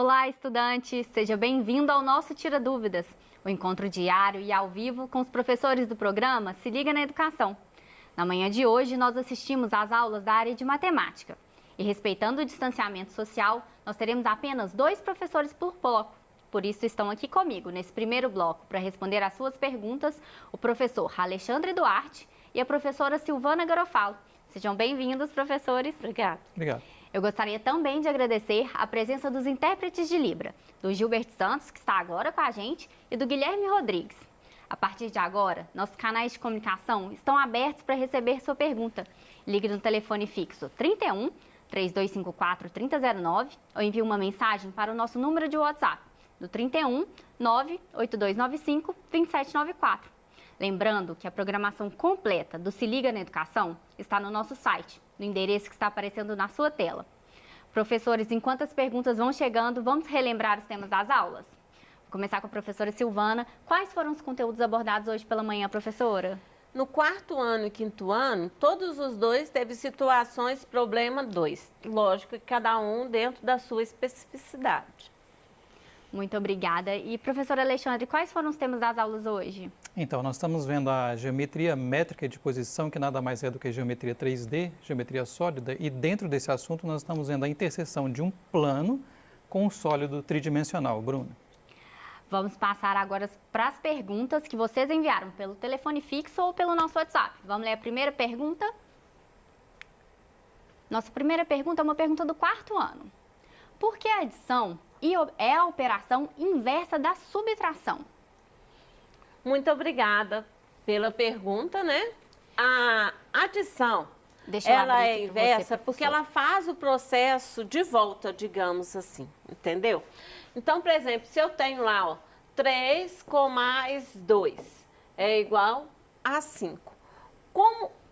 Olá, estudante! Seja bem-vindo ao nosso Tira Dúvidas, o encontro diário e ao vivo com os professores do programa Se Liga na Educação. Na manhã de hoje, nós assistimos às aulas da área de matemática. E respeitando o distanciamento social, nós teremos apenas 2 professores por bloco. Por isso, estão aqui comigo, nesse primeiro bloco, para responder às suas perguntas, o professor Alexandre Duarte e a professora Silvana Garofalo. Sejam bem-vindos, professores. Obrigada. Obrigado. Eu gostaria também de agradecer a presença dos intérpretes de Libra, do Gilbert Santos, que está agora com a gente, e do Guilherme Rodrigues. A partir de agora, nossos canais de comunicação estão abertos para receber sua pergunta. Ligue no telefone fixo 31 3254 3009 ou envie uma mensagem para o nosso número de WhatsApp, do 31 98295 2794. Lembrando que a programação completa do Se Liga na Educação está no nosso site, no endereço que está aparecendo na sua tela. Professores, enquanto as perguntas vão chegando, vamos relembrar os temas das aulas? Vou começar com a professora Silvana. Quais foram os conteúdos abordados hoje pela manhã, professora? No 4º ano e 5º ano, todos os 2 teve situações problema 2. Lógico que cada um dentro da sua especificidade. Muito obrigada. E, professor Alexandre, quais foram os temas das aulas hoje? Então, nós estamos vendo a geometria métrica de posição, que nada mais é do que geometria 3D, geometria sólida, e dentro desse assunto nós estamos vendo a interseção de um plano com um sólido tridimensional. Bruno. Vamos passar agora para as perguntas que vocês enviaram pelo telefone fixo ou pelo nosso WhatsApp. Vamos ler a primeira pergunta? Nossa primeira pergunta é uma pergunta do 4º ano. Por que a adição é a operação inversa da subtração? Muito obrigada pela pergunta, né? A adição, ela é inversa porque ela faz o processo de volta, digamos assim, entendeu? Então, por exemplo, se eu tenho lá, ó, 3 com mais 2 é igual a 5.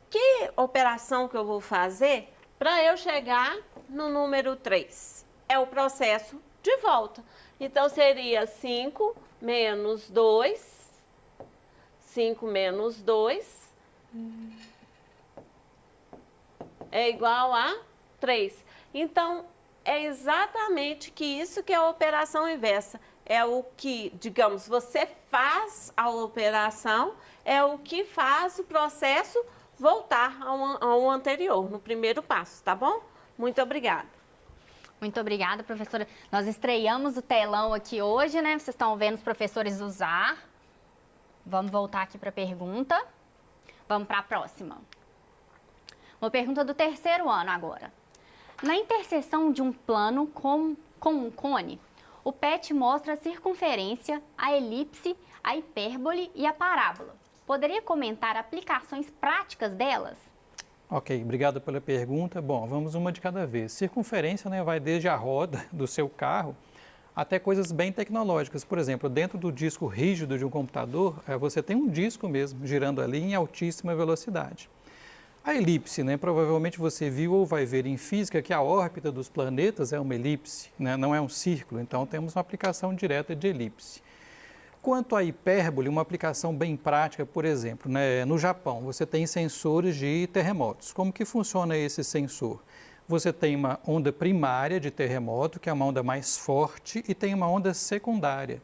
Que operação que eu vou fazer para eu chegar no número 3? É o processo de volta. Então, seria 5 menos 2, 5 menos 2 é igual a 3. Então, é exatamente isso que é a operação inversa. É o que, digamos, você faz a operação, é o que faz o processo voltar ao anterior, no primeiro passo, tá bom? Muito obrigada. Muito obrigada, professora. Nós estreamos o telão aqui hoje, né? Vocês estão vendo os professores usar. Vamos voltar aqui para a pergunta. Vamos para a próxima. Uma pergunta do 3º ano agora. Na interseção de um plano com um cone, o PET mostra a circunferência, a elipse, a hipérbole e a parábola. Poderia comentar aplicações práticas delas? Ok, obrigado pela pergunta. Bom, vamos uma de cada vez. Circunferência, né, vai desde a roda do seu carro até coisas bem tecnológicas. Por exemplo, dentro do disco rígido de um computador, você tem um disco mesmo girando ali em altíssima velocidade. A elipse, né, provavelmente você viu ou vai ver em física que a órbita dos planetas é uma elipse, né, não é um círculo, então temos uma aplicação direta de elipse. Quanto à hipérbole, uma aplicação bem prática, por exemplo, né, no Japão, você tem sensores de terremotos. Como que funciona esse sensor? Você tem uma onda primária de terremoto, que é uma onda mais forte, e tem uma onda secundária.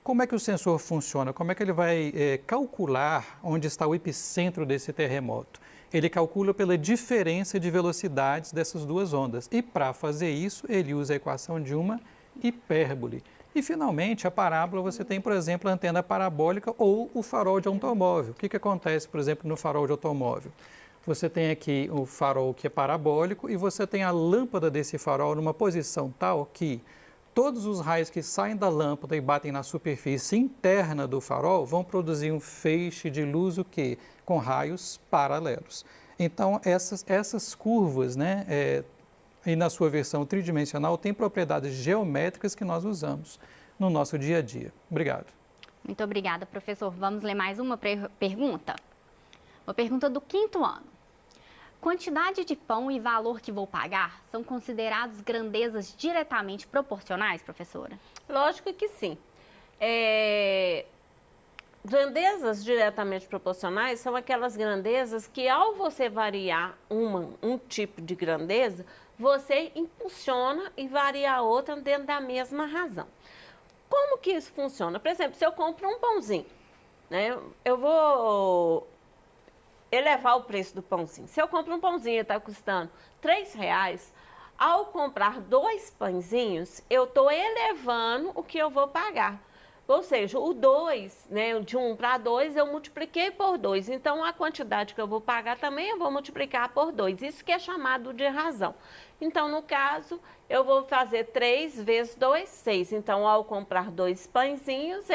Como é que o sensor funciona? Como é que ele vai calcular onde está o epicentro desse terremoto? Ele calcula pela diferença de velocidades dessas duas ondas. E para fazer isso, ele usa a equação de uma hipérbole. E, finalmente, a parábola, você tem, por exemplo, a antena parabólica ou o farol de automóvel. O que acontece, por exemplo, no farol de automóvel? Você tem aqui o farol que é parabólico e você tem a lâmpada desse farol numa posição tal que todos os raios que saem da lâmpada e batem na superfície interna do farol vão produzir um feixe de luz, o quê? Com raios paralelos. Então, essas curvas, né, e na sua versão tridimensional, tem propriedades geométricas que nós usamos no nosso dia a dia. Obrigado. Muito obrigada, professor. Vamos ler mais uma pergunta? Uma pergunta do 5º ano. Quantidade de pão e valor que vou pagar são considerados grandezas diretamente proporcionais, professora? Lógico que sim. Grandezas diretamente proporcionais são aquelas grandezas que, ao você variar um tipo de grandeza, você impulsiona e varia a outra dentro da mesma razão. Como que isso funciona? Por exemplo, se eu compro um pãozinho, né, eu vou elevar o preço do pãozinho. Se eu compro um pãozinho e está custando R$3, ao comprar 2 pãezinhos, eu estou elevando o que eu vou pagar. Ou seja, o 2, né, de 1 para 2, eu multipliquei por 2. Então, a quantidade que eu vou pagar também eu vou multiplicar por 2. Isso que é chamado de razão. Então, no caso, eu vou fazer 3 vezes 2, 6. Então, ao comprar 2 pãezinhos,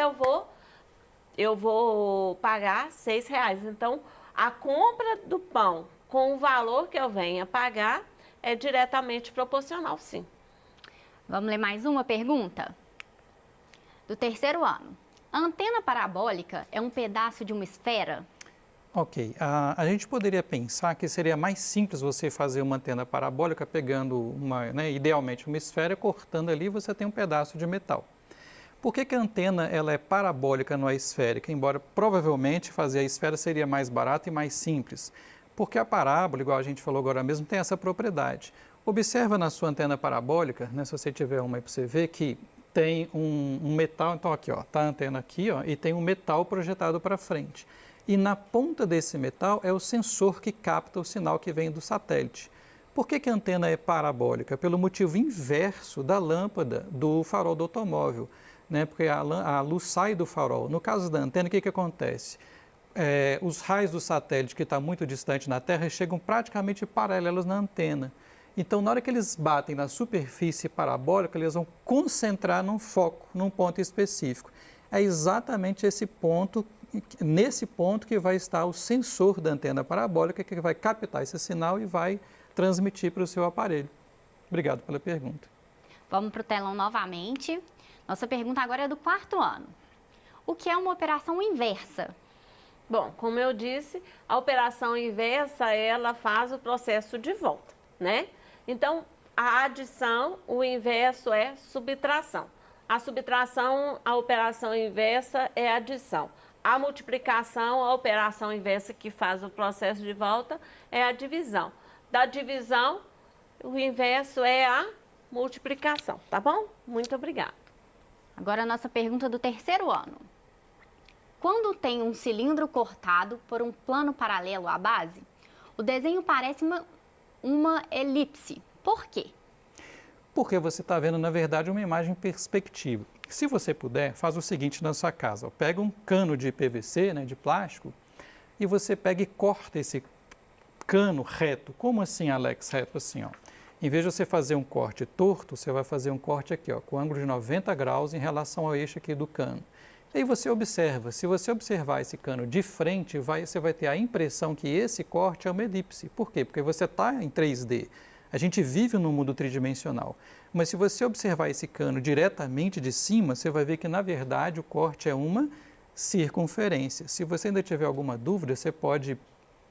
eu vou pagar R$6. Então, a compra do pão com o valor que eu venha pagar é diretamente proporcional, sim. Vamos ler mais uma pergunta? Do terceiro ano. A antena parabólica é um pedaço de uma esfera? Ok. A gente poderia pensar que seria mais simples você fazer uma antena parabólica pegando, idealmente, uma esfera, cortando ali, você tem um pedaço de metal. Por que a antena ela é parabólica, não é esférica? Embora provavelmente fazer a esfera seria mais barato e mais simples. Porque a parábola, igual a gente falou agora mesmo, tem essa propriedade. Observa na sua antena parabólica, né, se você tiver uma aí para você ver, que tem um metal, então aqui, ó, tá a antena aqui, ó, e tem um metal projetado para frente. E na ponta desse metal é o sensor que capta o sinal que vem do satélite. Por que a antena é parabólica? Pelo motivo inverso da lâmpada do farol do automóvel, né? Porque a luz sai do farol. No caso da antena, o que acontece? Os raios do satélite que está muito distante na Terra chegam praticamente paralelos na antena. Então, na hora que eles batem na superfície parabólica, eles vão concentrar num foco, num ponto específico. É exatamente nesse ponto que vai estar o sensor da antena parabólica, que vai captar esse sinal e vai transmitir para o seu aparelho. Obrigado pela pergunta. Vamos para o telão novamente. Nossa pergunta agora é do quarto ano. O que é uma operação inversa? Bom, como eu disse, a operação inversa, ela faz o processo de volta, né? Então, a adição, o inverso é subtração. A subtração, a operação inversa é adição. A multiplicação, a operação inversa que faz o processo de volta é a divisão. Da divisão, o inverso é a multiplicação, tá bom? Muito obrigada. Agora a nossa pergunta do terceiro ano. Quando tem um cilindro cortado por um plano paralelo à base, o desenho parece uma elipse. Por quê? Porque você está vendo, na verdade, uma imagem perspectiva. Se você puder, faz o seguinte na sua casa. Ó, pega um cano de PVC, né, de plástico, e você pega e corta esse cano reto. Como assim, Alex? Reto assim, ó. Em vez de você fazer um corte torto, você vai fazer um corte aqui, ó, com ângulo de 90 graus em relação ao eixo aqui do cano. E aí você observa, se você observar esse cano de frente, você vai ter a impressão que esse corte é uma elipse. Por quê? Porque você está em 3D. A gente vive num mundo tridimensional. Mas se você observar esse cano diretamente de cima, você vai ver que, na verdade, o corte é uma circunferência. Se você ainda tiver alguma dúvida, você pode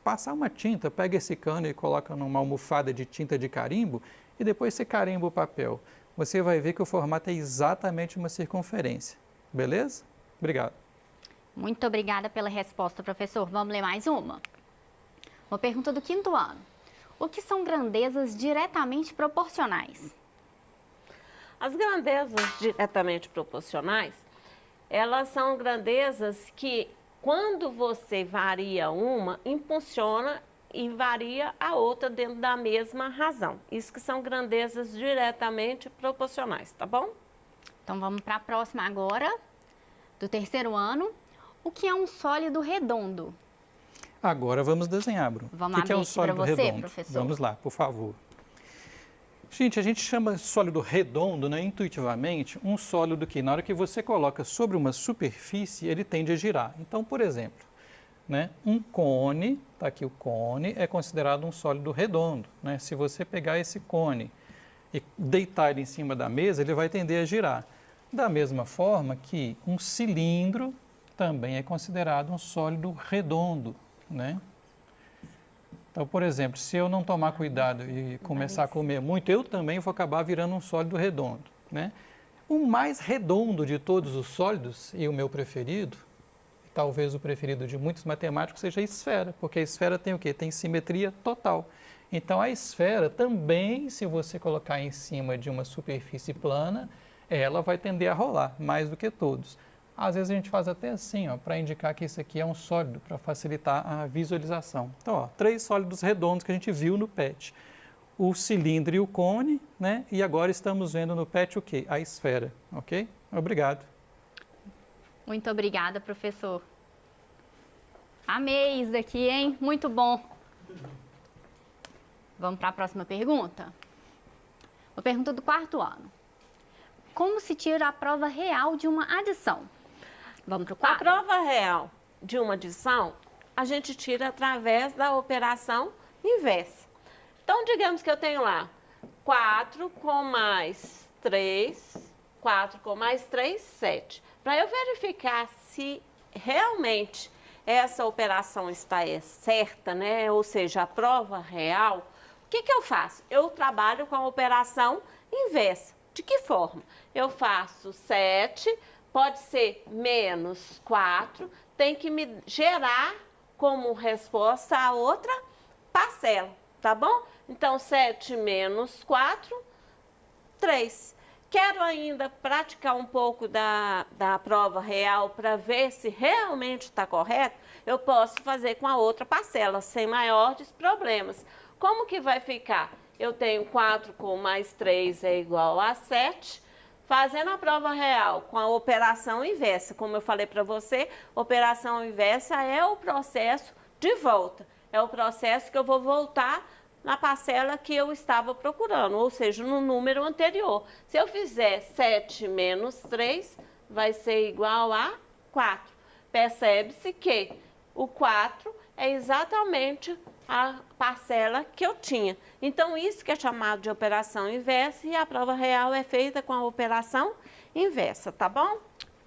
passar uma tinta, pega esse cano e coloca numa almofada de tinta de carimbo e depois você carimba o papel. Você vai ver que o formato é exatamente uma circunferência. Beleza? Obrigado. Muito obrigada pela resposta, professor. Vamos ler mais uma? Uma pergunta do quinto ano. O que são grandezas diretamente proporcionais? As grandezas diretamente proporcionais, elas são grandezas que, quando você varia uma, impulsiona e varia a outra dentro da mesma razão. Isso que são grandezas diretamente proporcionais, tá bom? Então vamos para a próxima agora, do terceiro ano. O que é um sólido redondo? Agora vamos desenhar, Bruno. Vamos o que é um sólido redondo? Professor? Vamos lá, por favor. Gente, a gente chama sólido redondo, né, intuitivamente, um sólido que, na hora que você coloca sobre uma superfície, ele tende a girar. Então, por exemplo, né, um cone, está aqui o cone, é considerado um sólido redondo. Né? Se você pegar esse cone e deitar ele em cima da mesa, ele vai tender a girar. Da mesma forma que um cilindro também é considerado um sólido redondo, né? Então, por exemplo, se eu não tomar cuidado e começar a comer muito, eu também vou acabar virando um sólido redondo, né? O mais redondo de todos os sólidos, e o meu preferido, talvez o preferido de muitos matemáticos, seja a esfera, porque a esfera tem o quê? Tem simetria total. Então, a esfera também, se você colocar em cima de uma superfície plana, ela vai tender a rolar, mais do que todos. Às vezes a gente faz até assim, para indicar que isso aqui é um sólido, para facilitar a visualização. Então, 3 sólidos redondos que a gente viu no PET. O cilindro e o cone, né? E agora estamos vendo no PET o quê? A esfera, ok? Obrigado. Muito obrigada, professor. Amei isso daqui, hein? Muito bom. Vamos para a próxima pergunta? Uma pergunta do 4º ano. Como se tira a prova real de uma adição? Vamos para o quadro? A prova real de uma adição, a gente tira através da operação inversa. Então, digamos que eu tenho lá 4 com mais 3, 4 com mais 3, 7. Para eu verificar se realmente essa operação está certa, né? Ou seja, a prova real, o que eu faço? Eu trabalho com a operação inversa. De que forma? Eu faço 7, pode ser menos 4, tem que me gerar como resposta a outra parcela, tá bom? Então, 7 menos 4, 3. Quero ainda praticar um pouco da prova real para ver se realmente está correto, eu posso fazer com a outra parcela, sem maiores problemas. Como que vai ficar? Eu tenho 4 com mais 3 é igual a 7. Fazendo a prova real com a operação inversa, como eu falei para você, operação inversa é o processo de volta. É o processo que eu vou voltar na parcela que eu estava procurando, ou seja, no número anterior. Se eu fizer 7 menos 3, vai ser igual a 4. Percebe-se que o 4 é exatamente a parcela que eu tinha. Então, isso que é chamado de operação inversa e a prova real é feita com a operação inversa, tá bom?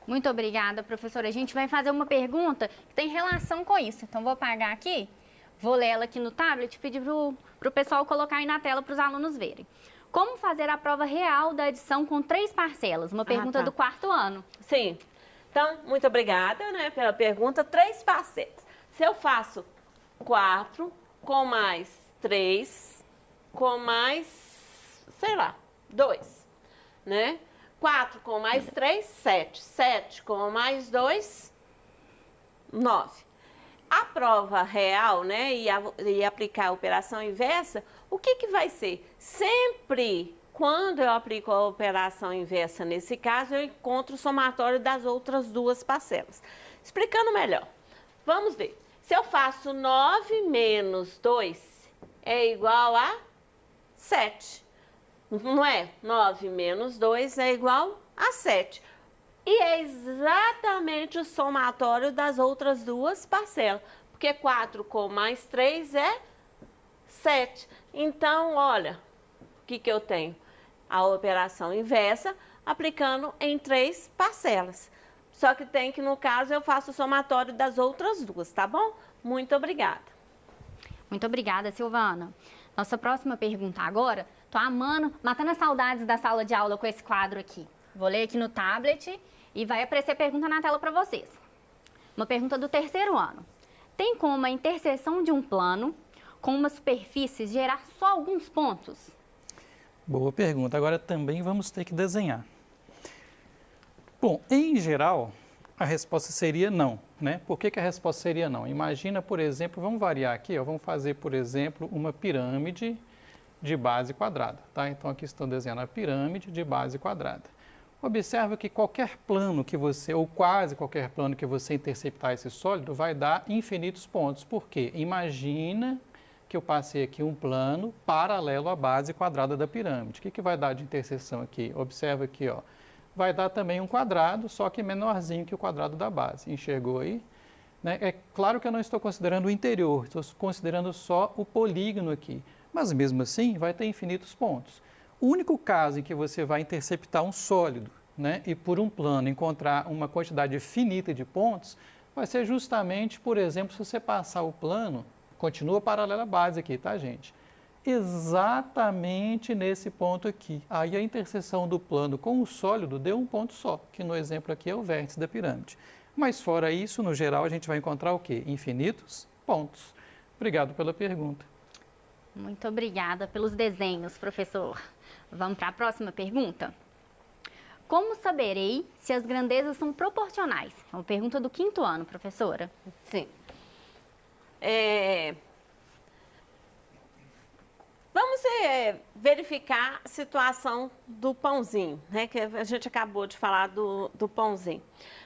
Muito obrigada, professora. A gente vai fazer uma pergunta que tem relação com isso. Então, vou apagar aqui, vou ler ela aqui no tablet e pedir para o pessoal colocar aí na tela para os alunos verem. Como fazer a prova real da adição com 3 parcelas? Uma pergunta do 4º ano. Sim. Então, muito obrigada, né, pela pergunta. 3 parcelas. Se eu faço 4 com mais 3, com mais, sei lá, 2, né? 4 com mais 3, 7. 7 com mais 2, 9. A prova real, né, e aplicar a operação inversa, o que vai ser? Sempre quando eu aplico a operação inversa, nesse caso, eu encontro o somatório das outras 2 parcelas. Explicando melhor, vamos ver. Se eu faço 9 menos 2 é igual a 7. Não é? 9 menos 2 é igual a 7. E é exatamente o somatório das outras 2 parcelas. Porque 4 com mais 3 é 7. Então, olha, o que eu tenho? A operação inversa aplicando em 3 parcelas. Só que tem que, no caso, eu faço o somatório das outras 2, tá bom? Muito obrigada. Muito obrigada, Silvana. Nossa próxima pergunta agora, tô amando, matando as saudades da sala de aula com esse quadro aqui. Vou ler aqui no tablet e vai aparecer pergunta na tela para vocês. Uma pergunta do 3º ano. Tem como a interseção de um plano com uma superfície gerar só alguns pontos? Boa pergunta. Agora também vamos ter que desenhar. Bom, em geral, a resposta seria não, né? Por que a resposta seria não? Imagina, por exemplo, vamos variar aqui, vamos fazer, por exemplo, uma pirâmide de base quadrada, tá? Então, aqui estou desenhando a pirâmide de base quadrada. Observa que qualquer plano que você, ou quase qualquer plano que você interceptar esse sólido, vai dar infinitos pontos. Por quê? Imagina que eu passei aqui um plano paralelo à base quadrada da pirâmide. O que vai dar de interseção aqui? Observa aqui, ó. Vai dar também um quadrado, só que menorzinho que o quadrado da base. Enxergou aí? Né? É claro que eu não estou considerando o interior, estou considerando só o polígono aqui. Mas mesmo assim, vai ter infinitos pontos. O único caso em que você vai interceptar um sólido, né, e por um plano encontrar uma quantidade finita de pontos, vai ser justamente, por exemplo, se você passar o plano, continua paralela à base aqui, tá, gente? Exatamente nesse ponto aqui. Aí a interseção do plano com o sólido deu um ponto só, que no exemplo aqui é o vértice da pirâmide. Mas fora isso, no geral, a gente vai encontrar o quê? Infinitos pontos. Obrigado pela pergunta. Muito obrigada pelos desenhos, professor. Vamos para a próxima pergunta? Como saberei se as grandezas são proporcionais? É uma pergunta do 5º ano, professora. Sim. Vamos verificar a situação do pãozinho, né? Que a gente acabou de falar do pãozinho.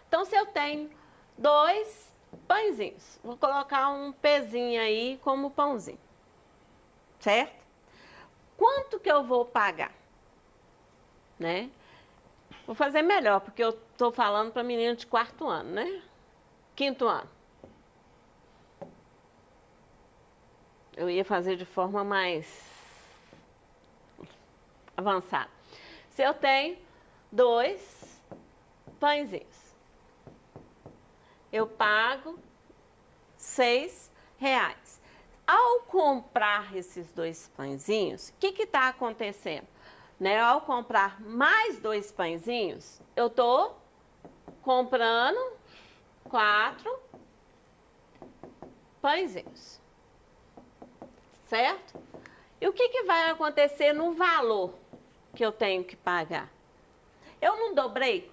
Então, se eu tenho 2 pãezinhos, vou colocar um pezinho aí como pãozinho, certo? Quanto que eu vou pagar? Né? Vou fazer melhor, porque eu estou falando para menino de 4º ano, né? 5º ano. Eu ia fazer de forma mais avançada. Se eu tenho 2 pãezinhos, eu pago R$6. Ao comprar esses 2 pãezinhos, o que está acontecendo? Né? Ao comprar mais 2 pãezinhos, eu estou comprando 4 pãezinhos. Certo? E o que vai acontecer no valor que eu tenho que pagar? Eu não dobrei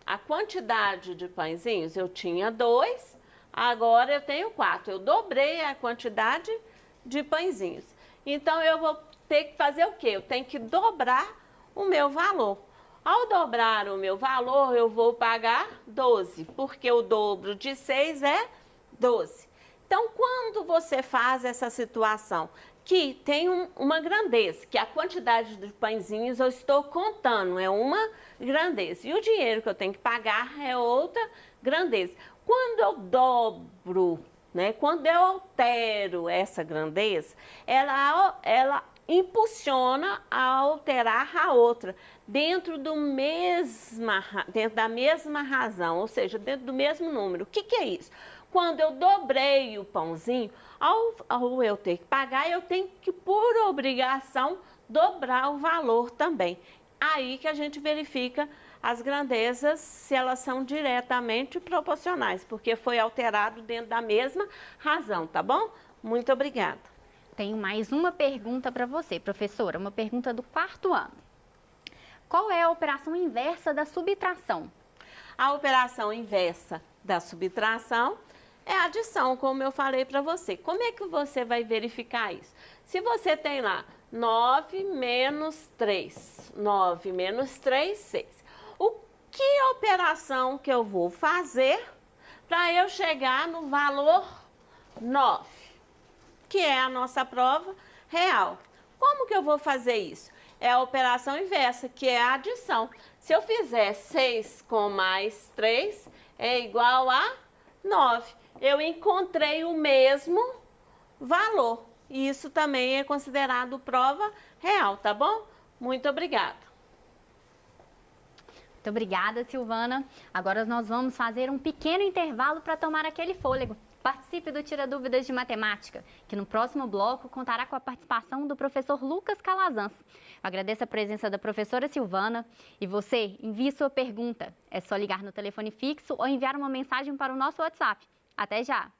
a quantidade de pãezinhos? Eu tinha 2, agora eu tenho 4. Eu dobrei a quantidade de pãezinhos. Então, eu vou ter que fazer o quê? Eu tenho que dobrar o meu valor. Ao dobrar o meu valor, eu vou pagar 12, porque o dobro de 6 é 12. Então, quando você faz essa situação que tem uma grandeza, que a quantidade de pãezinhos eu estou contando, é uma grandeza, e o dinheiro que eu tenho que pagar é outra grandeza. Quando eu dobro, né, quando eu altero essa grandeza, ela impulsiona a alterar a outra, dentro da mesma razão, ou seja, dentro do mesmo número. O que é isso? Quando eu dobrei o pãozinho, ao eu ter que pagar, eu tenho que, por obrigação, dobrar o valor também. Aí que a gente verifica as grandezas, se elas são diretamente proporcionais, porque foi alterado dentro da mesma razão, tá bom? Muito obrigada. Tenho mais uma pergunta para você, professora, uma pergunta do 4º ano. Qual é a operação inversa da subtração? A operação inversa da subtração é a adição, como eu falei para você. Como é que você vai verificar isso? Se você tem lá 9 menos 3, 9 menos 3, 6. Que operação que eu vou fazer para eu chegar no valor 9, que é a nossa prova real? Como que eu vou fazer isso? É a operação inversa, que é a adição. Se eu fizer 6 com mais 3, é igual a 9. Eu encontrei o mesmo valor. E isso também é considerado prova real, tá bom? Muito obrigada. Muito obrigada, Silvana. Agora nós vamos fazer um pequeno intervalo para tomar aquele fôlego. Participe do Tira Dúvidas de Matemática, que no próximo bloco contará com a participação do professor Lucas Calazans. Agradeço a presença da professora Silvana e você envie sua pergunta. É só ligar no telefone fixo ou enviar uma mensagem para o nosso WhatsApp. Até já!